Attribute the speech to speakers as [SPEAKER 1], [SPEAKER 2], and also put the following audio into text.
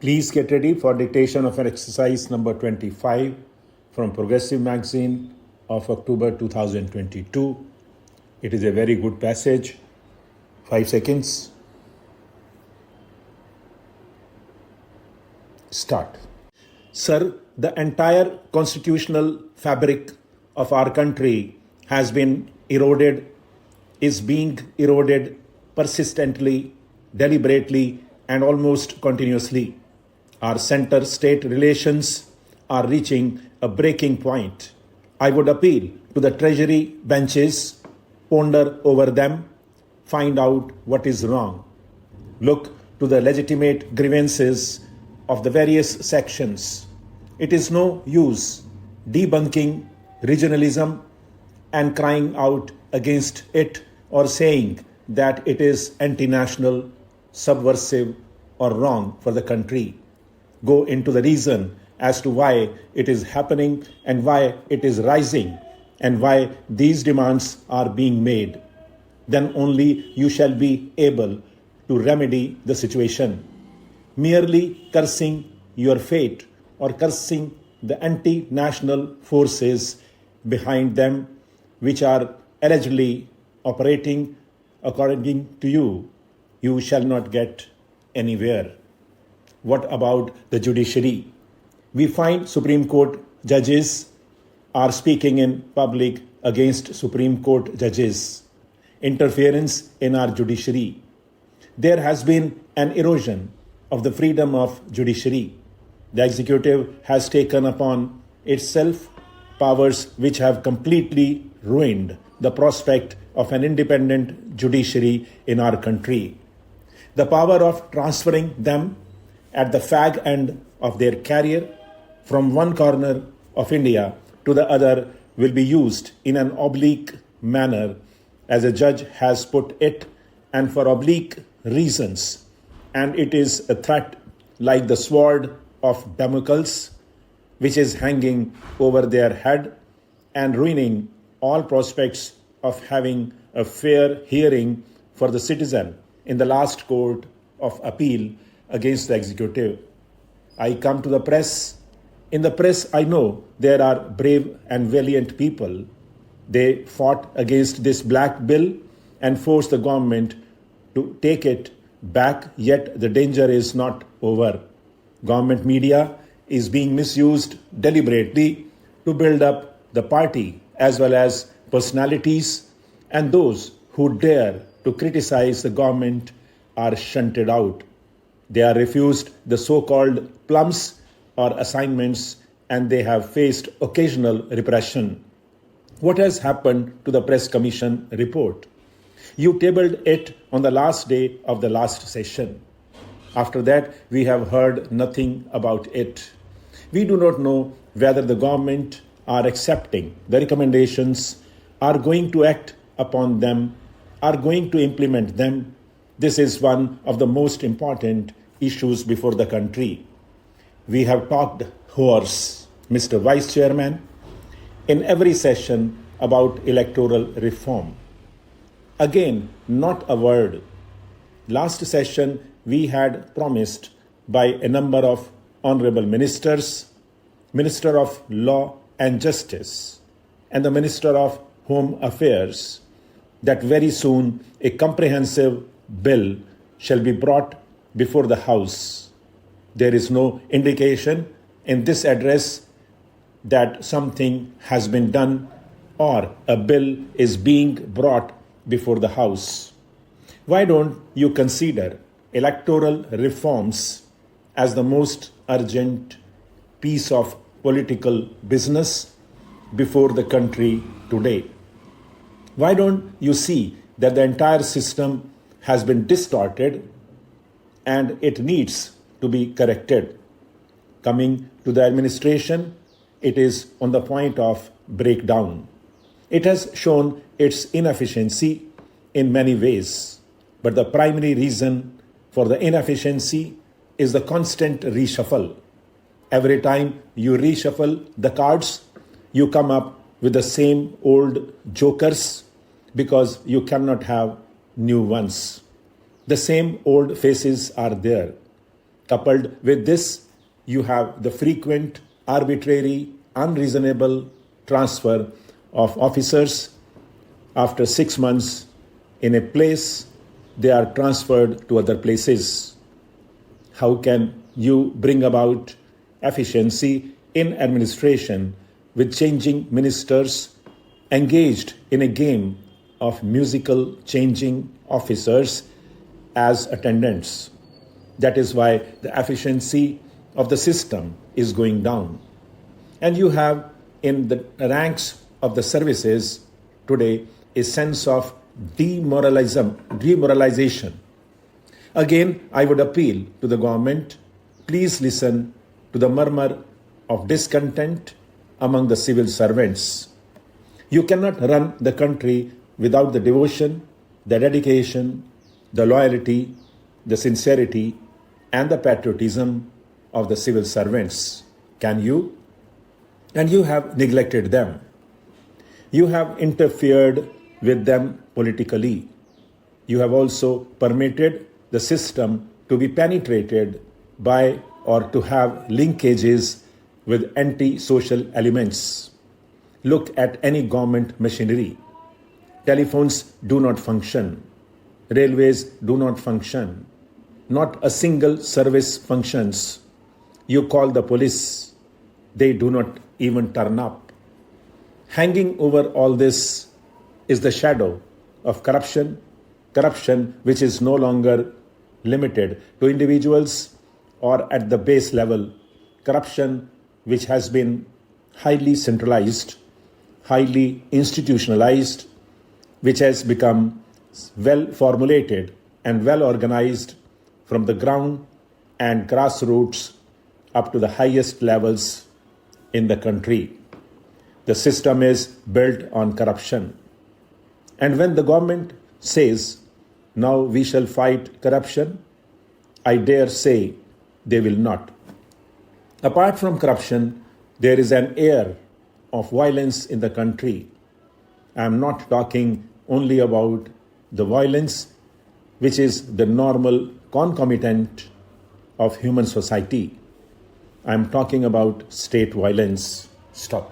[SPEAKER 1] Please get ready for dictation of an exercise number 25 from Progressive Magazine of October 2022. It is a very good passage. 5 seconds. Start. Sir, the entire constitutional fabric of our country has been eroded, is being eroded persistently, deliberately, and almost continuously. Our center-state relations are reaching a breaking point. I would appeal to the Treasury benches, ponder over them, find out what is wrong. Look to the legitimate grievances of the various sections. It is no use debunking regionalism and crying out against it or saying that it is anti-national, subversive, or wrong for the country. Go into the reason as to why it is happening and why it is rising and why these demands are being made. Then only you shall be able to remedy the situation. Merely cursing your fate or cursing the anti-national forces behind them, which are allegedly operating according to you, you shall not get anywhere. What about the judiciary? We find Supreme Court judges are speaking in public against Supreme Court judges. Interference in our judiciary. There has been an erosion of the freedom of judiciary. The executive has taken upon itself powers which have completely ruined the prospect of an independent judiciary in our country. The power of transferring them at the fag end of their career from one corner of India to the other will be used in an oblique manner, as a judge has put it, and for oblique reasons. And it is a threat like the sword of Damocles, which is hanging over their head and ruining all prospects of having a fair hearing for the citizen in the last court of appeal against the executive. I come to the press. In the press, I know there are brave and valiant people. They fought against this black bill and forced the government to take it back, yet the danger is not over. Government media is being misused deliberately to build up the party as well as personalities, and those who dare to criticize the government are shunted out. They are refused the so-called plums or assignments, and they have faced occasional repression. What has happened to the Press Commission report? You tabled it on the last day of the last session. After that, we have heard nothing about it. We do not know whether the government are accepting the recommendations, are going to act upon them, are going to implement them. This is one of the most important issues before the country. We have talked hours, Mr. Vice Chairman, in every session about electoral reform. Again, not a word. Last session, we had promised by a number of honorable ministers, Minister of Law and Justice, and the Minister of Home Affairs, that very soon a comprehensive bill shall be brought before the House. There is no indication in this address that something has been done or a bill is being brought before the House. Why don't you consider electoral reforms as the most urgent piece of political business before the country today? Why don't you see that the entire system has been distorted and it needs to be corrected? Coming to the administration, it is on the point of breakdown. It has shown its inefficiency in many ways, but the primary reason for the inefficiency is the constant reshuffle. Every time you reshuffle the cards, you come up with the same old jokers because you cannot have new ones. The same old faces are there. Coupled with this, you have the frequent, arbitrary, unreasonable transfer of officers. After 6 months in a place, they are transferred to other places. How can you bring about efficiency in administration with changing ministers engaged in a game of musical changing officers as attendants? That is why the efficiency of the system is going down. And you have in the ranks of the services today a sense of demoralization. Again, I would appeal to the government, please listen to the murmur of discontent among the civil servants. You cannot run the country without the devotion, the dedication, the loyalty, the sincerity, and the patriotism of the civil servants. Can you? And you have neglected them. You have interfered with them politically. You have also permitted the system to be penetrated by or to have linkages with anti-social elements. Look at any government machinery. Telephones do not function. Railways do not function. Not a single service functions. You call the police. They do not even turn up. Hanging over all this is the shadow of corruption which is no longer limited to individuals or at the base level, corruption which has been highly centralized, highly institutionalized, which has become well formulated and well organized from the ground and grassroots up to the highest levels in the country. The system is built on corruption. And when the government says, now we shall fight corruption, I dare say they will not. Apart from corruption, there is an air of violence in the country. I am not talking only about the violence which is the normal concomitant of human society. I am talking about state violence. Stop.